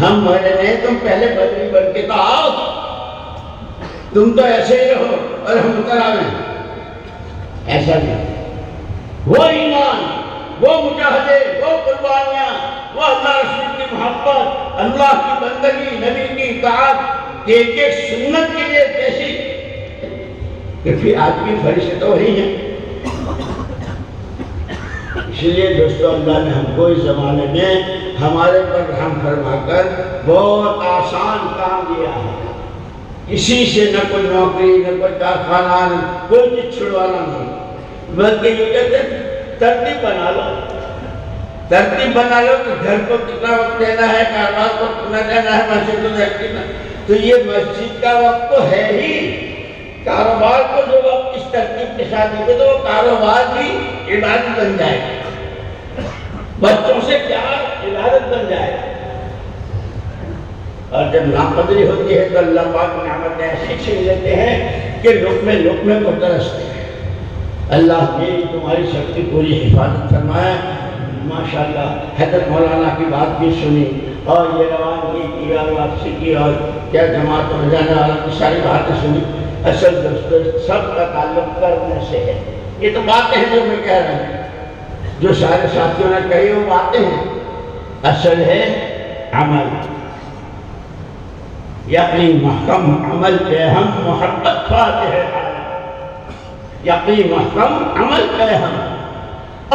ہم مرے نہیں، تم پہلے بدلی بن کے تو آؤ، تم تو ایسے ہی رہو اور ہم اتر آئیں، ایسا نہیں۔ وہ ایمان، وہ مجاہدے، وہ قربانیاں، وہ اللہ رسول کی محبت، اللہ کی بندگی، نبی کی اطاعت، ایک ایک سنت کے لیے کیسی کہ پھر آدمی فرشتے تو وہی ہیں۔ اس لیے دوستو اللہ نے ہم کو اس زمانے میں ہمارے پر رحم فرما کر بہت آسان کام دیا ہے، کسی سے نہ کوئی نوکری، نہ کوئی کارخانہ، کوئی چیز چھڑوانا نہیں، بلکہ یہ کہتے ہیں ترتیب بنا لو، ترتیب بنا لو کہ گھر کو کتنا وقت دینا ہے، کاروبار کو کتنا دینا ہے، مسجد کو دینا، تو یہ مسجد کا وقت تو ہے ہی، کاروبار کو جو وقت اس ترتیب کے ساتھ دے تو وہ کاروبار بھی عبادت بن جائے، بچوں سے پیار عبادت بن جائے۔ اور جب ناقدری ہوتی ہے تو اللہ پاک نعمت ایسی چھین لیتے ہیں کہ لقمے لقمے کو ترستے ہیں۔ اللہ میری تمہاری سب کی پوری حفاظت فرمائے۔ ماشاءاللہ حضرت مولانا کی بات بھی سنی اور یہ روانگی کی اور واپسی کی اور کیا جماعت میں جانے والا کی ساری باتیں سنی۔ اصل دوستو سب کا تعلق کرنے سے ہے۔ یہ تو باتیں ہیں جو میں کہہ رہا ہوں، جو سارے ساتھیوں نے کہی وہ باتیں ہیں، اصل ہے عمل۔ یقین محکم عمل پہ ہم محبت پاتے ہیں، یقین محکم عمل پہ ہم،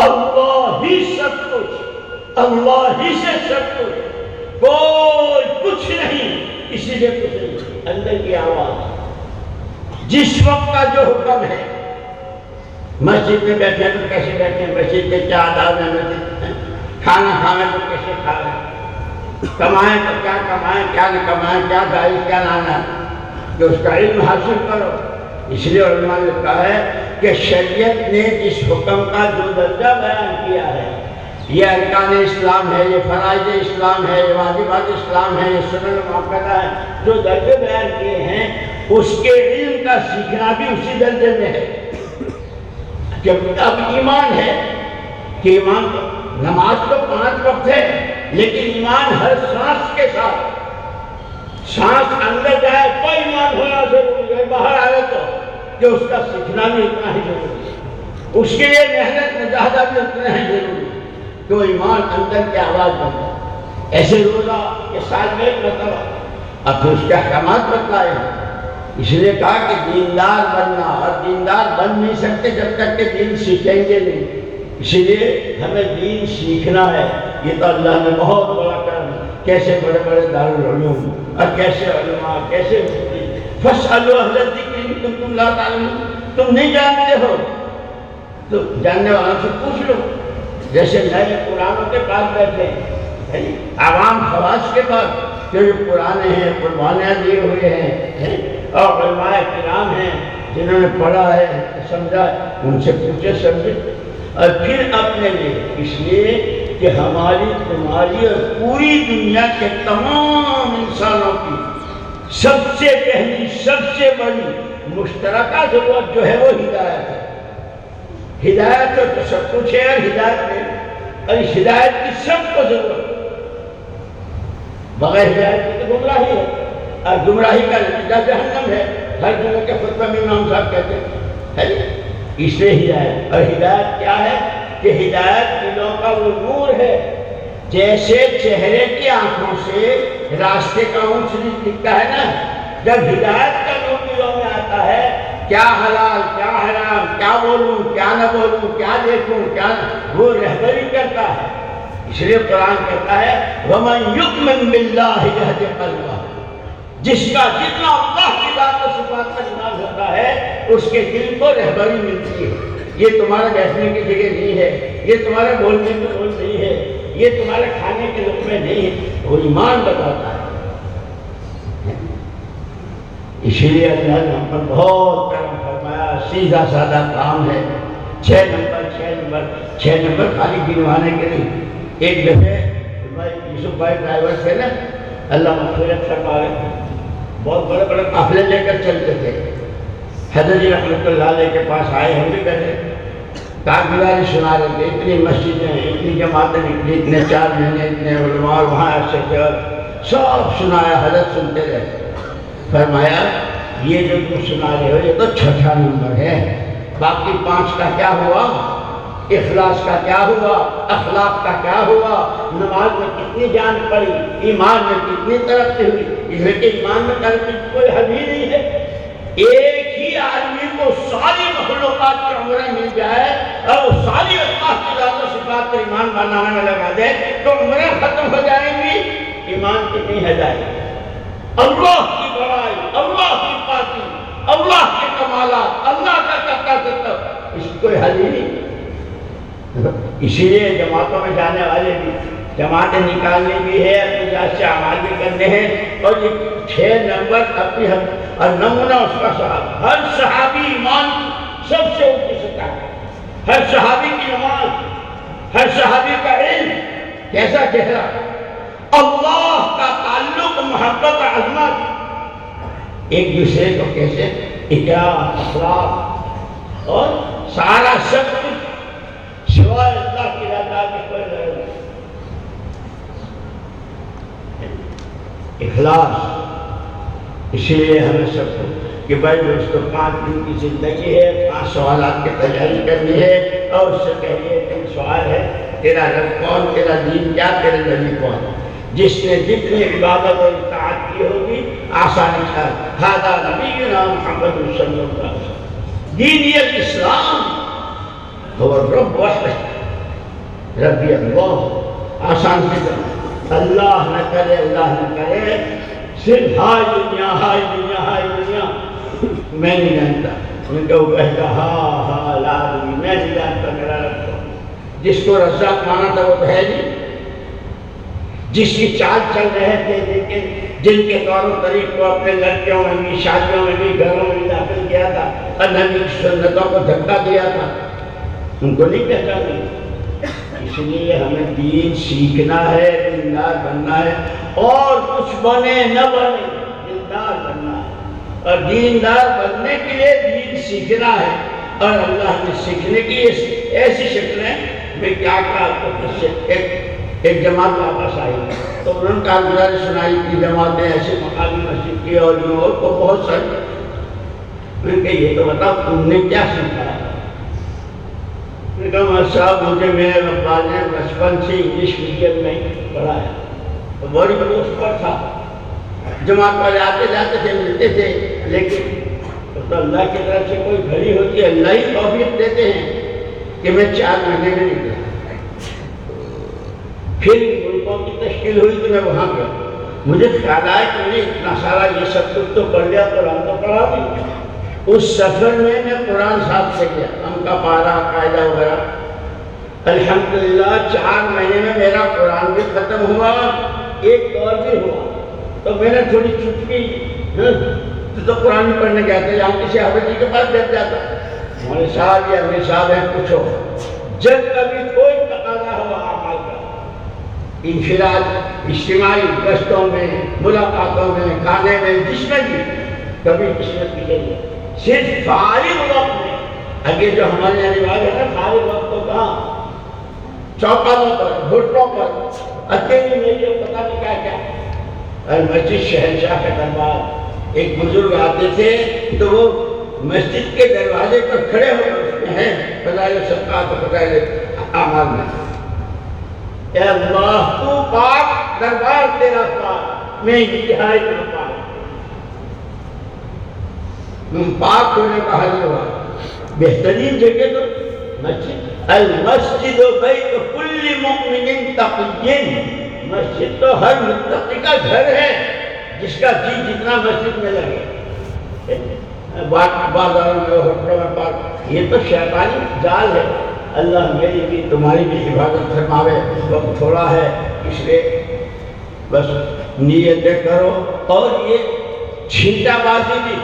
اللہ ہی سب کچھ، اللہ ہی سے سب کچھ، کوئی کچھ نہیں، اسی لیے کچھ نہیں۔ اندر کی آواز جس وقت کا جو حکم ہے، مسجد میں بیٹھے تو کیسے بیٹھے، مسجد کے کیا آداب ہیں، مسجد کھانا کھائیں تو کیسے کھا رہے ہیں، کمائیں تو کیا کمائیں، کیا نہ کمائیں، کیا داعش کیا لانا، کہ اس کا علم حاصل کرو۔ اس لیے علماء نے کہا ہے کہ شریعت نے جس حکم کا جو درجہ بیان کیا ہے یہ ارکان اسلام ہے، یہ فرائض اسلام ہے، یہ واجبات اسلام ہے، یہ سنن مؤکدہ ہے، جو درجے بیان کیے ہیں اس کے علم کا سیکھنا بھی اسی درجے میں ہے۔ جب اب ایمان ہے کہ ایمان نماز تو 5 وقت ہے، لیکن ایمان ہر سانس کے ساتھ، سانس اندر جائے تو ایمان ہونا ضروری ہے، باہر آئے تو کہ اس کا سیکھنا بھی اتنا ہی ضروری ہے، اس کے لیے محنت مجاہدہ بھی اتنا ہی ضروری ہے کہ وہ ایمان اندر کی آواز بن جائے۔ ایسے روزہ کے ساتھ میں ایک مرتبہ اب پھر اس کے احکامات بتلائے ہیں، اس لیے کہا کہ دیندار بننا، اور دیندار بن نہیں سکتے جب تک کہ دین سیکھیں گے نہیں، اسی لیے ہمیں دین سیکھنا ہے۔ یہ تو اللہ نے بہت بڑا کرم ہے، کیسے بڑے بڑے دارالعلوم اور کیسے علماء، کیسے مفتی، فاسألوا اہل الذکر ان کنتم لا تعلمون، تم نہیں جانتے ہو تو جاننے والوں سے پوچھ لو۔ جیسے نئے قرآنوں کے پاس بیٹھے ہیں، عوام خواص کے پاس جو پرانے ہیں، قربانیاں دیے ہوئے ہیں، اور علماء کرام ہیں جنہوں نے پڑھا ہے سمجھا، ان سے پوچھے سمجھے، اور پھر اپنے لیے، اس لیے کہ ہماری تمہاری اور پوری دنیا کے تمام انسانوں کی سب سے پہلی، سب سے بڑی مشترکہ ضرورت جو ہے وہ ہدایت ہے۔ ہدایت تو سب کچھ ہے اور ہدایت نہیں، اور اس ہدایت کی سب کو ضرورت ہے، بغیر ہدایت کی تو گمراہی ہے، اور گمراہی کا نتیجہ جہنم ہے۔ ہر جگہ کے خطبہ میں امام صاحب کہتے ہیں، اس لیے ہدایت، اور ہدایت کیا ہے کہ ہدایت دلوں کا وہ نور ہے، جیسے چہرے کی آنکھوں سے راستے کا اونچ نیچ دکھتا ہے نا، جب ہدایت کا نور دلوں میں آتا ہے، کیا حلال کیا حرام، کیا بولوں کیا نہ بولوں، کیا دیکھوں کیا نہ، وہ رہبری کرتا ہے۔ اس لیے قرآن کہتا ہے وَمَن يُؤْمِن بِاللَّهِ يَهْدِ قَلْبَهُ، جس کا جتنا اللہ کی ذات و صفات کا ایمان ہوتا ہے اس کے دل کو رہبری ملتی ہے۔ یہ تمہارا بیٹھنے کی جگہ نہیں ہے، یہ تمہارا بولنے کا بول نہیں ہے، یہ تمہارے کھانے کے لقمے نہیں ہے، وہ ایمان بتاتا ہے۔ اسی لیے اللہ نے ہم پر بہت کرم فرمایا، سیدھا سادہ کام ہے، 6 نمبر خالی گنوانے کے لیے۔ ایک دفعہ یوسف بھائی ڈرائیور تھے نا، اللہ مغفرت فرما رہے تھے، بہت بڑے بڑے قافلے لے کر چلتے تھے۔ حضرت جی رحمۃ اللہ علیہ کے پاس آئے، ہم بھی بیٹھے، کارگزاری سنا رہے تھے، اتنی مسجدیں، اتنی جماعتیں نکلی، اتنے 4 مہینے، اتنے علماء وہاں ایسے تھے، سب سنایا، حضرت سنتے رہے۔ فرمایا یہ جو تم سنا رہے ہو یہ تو 6 نمبر ہے، باقی 5 کا کیا ہوا؟ اخلاص کا کیا ہوا؟ اخلاق کا کیا ہوا؟ نماز میں کتنی جان پڑی؟ ایمان میں کتنی ترقی ہوئی؟ اس لیے کہ ایمان میں ترقی کوئی حد ہی نہیں ہے۔ ایک ہی آدمی کو ساری مخلوقات کی عمریں مل جائے اور وہ ساری اللہ کی ذات و صفات پر ایمان بنانے میں لگا دے تو عمریں ختم ہو جائیں گی، ایمان کتنی ہے جائے گی۔ اللہ کی بڑائی، اللہ کی پاکی، اللہ کے کمالات، اللہ کا کرتا اس کو کوئی حل ہی نہیں۔ اسی لیے جماعتوں میں جانے والے بھی، جماعتیں نکالنی بھی ہے، اپنی ذات سے اعمال بھی کرنے ہیں، اور یہ 6 نمبر اپنی اور نمونہ اس کا صحابہ، ہر صحابی ایمان سب سے اونچی سطح ہے، ہر صحابی کی نماز، ہر صحابی کا علم کیسا چہرہ، اللہ کا تعلق، محبت، عظمت، ایک دوسرے کو کیسے اکرام، اخلاق، اور سارا سب کچھ سوائے اللہ کی رضا کے کوئی غرض نہیں۔ اخلاص، اسی لیے ہمیں سب کو کہ بھائی دوستو 5 دن کی زندگی ہے، 5 سوالات کی تیاری کرنی ہے، اور اس سے کہیے تم سوال ہے تیرا رب کون، تیرا دین کیا، تیرے نبی کون۔ جس نے جتنی عبادت اور اطاعت کی ہوگی آسانی تھا، ھذا نبینا محمد صلی اللہ علیہ وسلم، دین الاسلام هو الرب وحده، ربی اللہ، آسان کی طرح اللہ نہ کرے، اللہ نہ کرے، صرف ہائی دنیا، ہائی دنیا، ہائی دنیا، میں نہیں جانتا، ان کو کہتا ہاں لا دنیا، میں نہیں جانتا میرا رب کو، جس کو رزاق مانا تھا وہ تو ہے نہیں، جس کی چال چل رہے تھے، لیکن جن کے طور و طریق کو اپنے لڑکیوں میں بھی، شادیوں میں بھی، گھروں میں بھی داخل کیا تھا، اور نبی کی سنتوں کو دھکا دیا تھا، ان کو نہیں پہچانا۔ اس اس لیے ہمیں دین سیکھنا ہے، دیندار بننا ہے، اور کچھ بنے نہ بنے دیندار بننا ہے، اور دیندار بننے کے لیے دین سیکھنا ہے۔ اور اللہ نے سیکھنے کی ایسی شکلیں، میں کیا کہا، ایک جماعت واپس آئی تو انہوں نے کہا گزارش سنائی کہ جماعت نے ایسے مقامی مسجد کی اور جو کو بہت سارے، میں نے کہا یہ تو بتاؤ تم نے کیا سیکھا ہے؟ میں نے کہا صاحب مجھے میرے ابا نے بچپن سے انگلش میڈیم میں پڑھایا، تو بڑی پوسٹ پر تھا، جماعت والے آتے جاتے تھے، ملتے تھے، لیکن تو اللہ کی طرف سے کوئی گھڑی ہوتی ہے، اللہ ہی توفیق دیتے ہیں کہ میں 4 مہینے میں نکلا۔ پھر ملکوں کی تشکیل ہوئی تو میں وہاں گیا، مجھے خیال آیا کہ میں نے اتنا سارا یہ سب کچھ تو پڑھ لیا، قرآن تو پڑھا بھی۔ اس سفر میں قرآن ساتھ سے کیا، ہم کا پارا قاعدہ وغیرہ، الحمدللہ 4 مہینے میں میرا قرآن بھی ختم ہوا، ایک دور بھی ہوا۔ تو میں نے تھوڑی چٹکی تو قرآن بھی پڑھنے گیا تھا، یہاں کسی حافظ جی کے پاس بیٹھ جاتا، مولوی صاحب یا امیر صاحب ہے پوچھو، جب کبھی کوئی تقاضا ہوا اعمال کا، انفراد اجتماعی گشتوں میں، ملاقاتوں میں، کھانے میں، جس میں بھی کبھی قسمت کی گئی ہے، صرف فارغ وقت میں، آگے جو ہمارے یہاں رواج ہے نا، فارغ وقت تو کہاں، چوپالوں پر، گھٹنوں پر، اکیلے میں جو پتہ نہیں کیا کیا، مسجد شہنشاہ کا دربار، ایک بزرگ آتے تھے تو وہ مسجد کے دروازے پر کھڑے ہو کر اس میں ہیں فضائل صدقات و فضائل اعمال میں، اے اللہ تو پاک، دربار تیرا پاک، میں انتہائی ناپاک، پاک ہونے کا حل ہوا۔ بہترین جگہ تو مسجد، المسجد بیت کل مؤمن تقی، مسجد تو ہر متقی کا گھر ہے جس کا جی جتنا مسجد میں لگے، بازاروں میں، ہوٹلوں میں، پارک، یہ تو شیطانی جال ہے۔ اللہ میری بھی تمہاری بھی حفاظت فرماوے، وقت تھوڑا ہے اس لیے بس نیتیں کرو، اور یہ چھینٹا بازی بھی،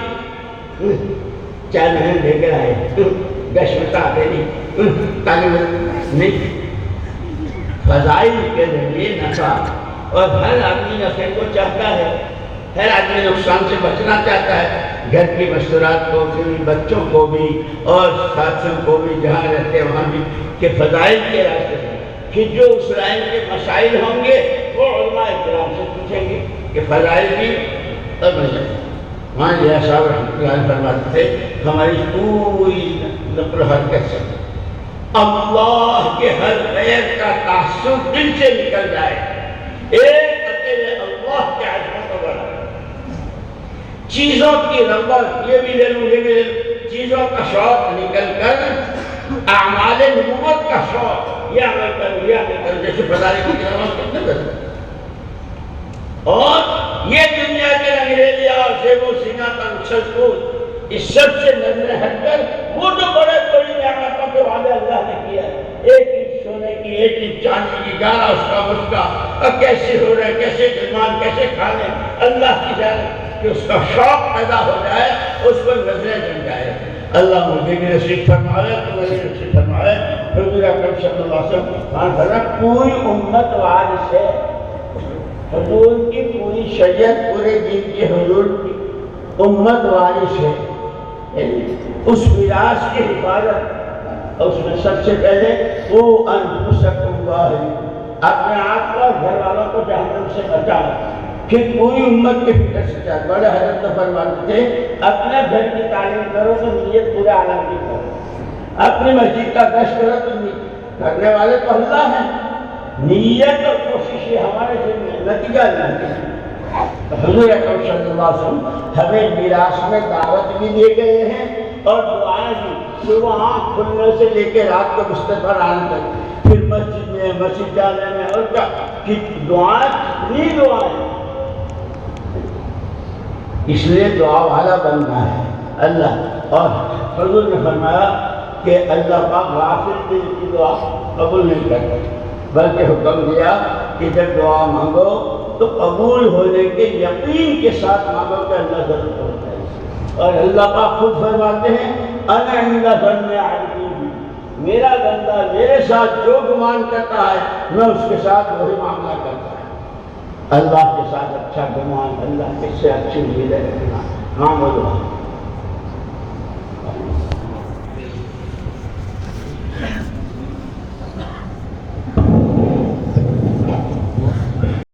4 مہینے لے کر آئے، گشت آتے نہیں، تعلیم نہیں، فضائل کے ذریعے نفع، اور ہر آدمی نفع کو چاہتا ہے، ہر آدمی نقصان سے بچنا چاہتا ہے، گھر کی مستورات کو بھی، بچوں کو بھی، اور ساتھیوں کو بھی، جہاں رہتے ہیں وہاں بھی، کہ فضائل کے راستے سے، پھر جو اس لائن کے مسائل ہوں گے وہ علماء کرام سے پوچھیں گے کہ فضائل کی اور مسائل۔ وہاں یہ صاحب رحمۃ اللہ علیہ فرماتے تھے ہماری پوری نقل و حرکت سے اللہ کے ہر غیر کا تعصب دل سے نکل جائے، ایک اکیلے اللہ کے عظمت و بڑا، چیزوں کی رغبت، یہ بھی لے لوں، یہ بھی لے لوں، چیزوں کا شوق نکل کر اعمال نبوت کا شوق، یہ عمل کروں، یہ عمل کروں، جیسے فضائل کی کرامات کتنے کرتے ہیں، اور یہ دنیا کے انگریزیا اور زیب و زینت کا اچھل کود، اس سب سے نظریں ہٹ کر وہ جو بڑے بڑی نعمتوں کے وعدے اللہ نے کیا ہے، ایک انچ سونے کی، ایک انچ چاندی کی، گانا اس کا مشکا، اور کیسے ہو رہے، کیسے جلمان، کیسے کھانے، اللہ کی جانب کہ اس کا شوق پیدا ہو جائے، اس پر نظریں جم جائے۔ اللہ مجھے بھی نصیب فرمائے، تمہیں نصیب فرمائے۔ حضور اکرم صلی اللہ علیہ وسلم پوری امت وارث ہے، حضور کی پوری شریعت، پورے دین کی حضور کی امت وارث ہے، اس میراث کی حفاظت، اور اس میں سب سے پہلے وہ انفسکم واہلکم، اپنے آپ کو اور گھر والوں کو جہنم سے بچاؤ، پھر پوری امت کے فکر سے چاہتے۔ بڑے حضرت فرماتے تھے اپنے گھر کی تعلیم کرو تو نیت پورے عالم کی کرو، اپنی مسجد کا گشت کرو تو کرنے والے تو اللہ ہیں، نیت اور کوشش یہ ہمارے ذمہ، نتیجہ اللہ کے۔ حضور اکرم صلی اللہ علیہ وسلم ہمیں میراث میں دعوت بھی دیے گئے ہیں، اور دعائیں بھی، صبح آنکھ کھلنے سے لے کے رات کو بستر پر آنے تک، پھر مسجد میں، مسجد جانے میں، اور کیا دعائیں، کتنی دعائیں، اس لیے دعا والا بننا ہے اللہ۔ اور حضور نے فرمایا کہ اللہ پاک غافل دل کی دعا قبول نہیں کرتا، بلکہ حکم دیا کہ جب دعا مانگو تو قبول ہونے کے یقین کے ساتھ مانگو کہ اللہ ضرور کرتا ہے۔ اور اللہ پاک خود فرماتے ہیں انا عند ظن عبدی بی، میرا بندہ میرے ساتھ جو گمان کرتا ہے میں اس کے ساتھ وہی معاملہ کرتا ہوں۔ اللہ کے ساتھ اچھا گمان، اللہ کس سے اچھی امیدیں رکھنا۔ ہاں بولو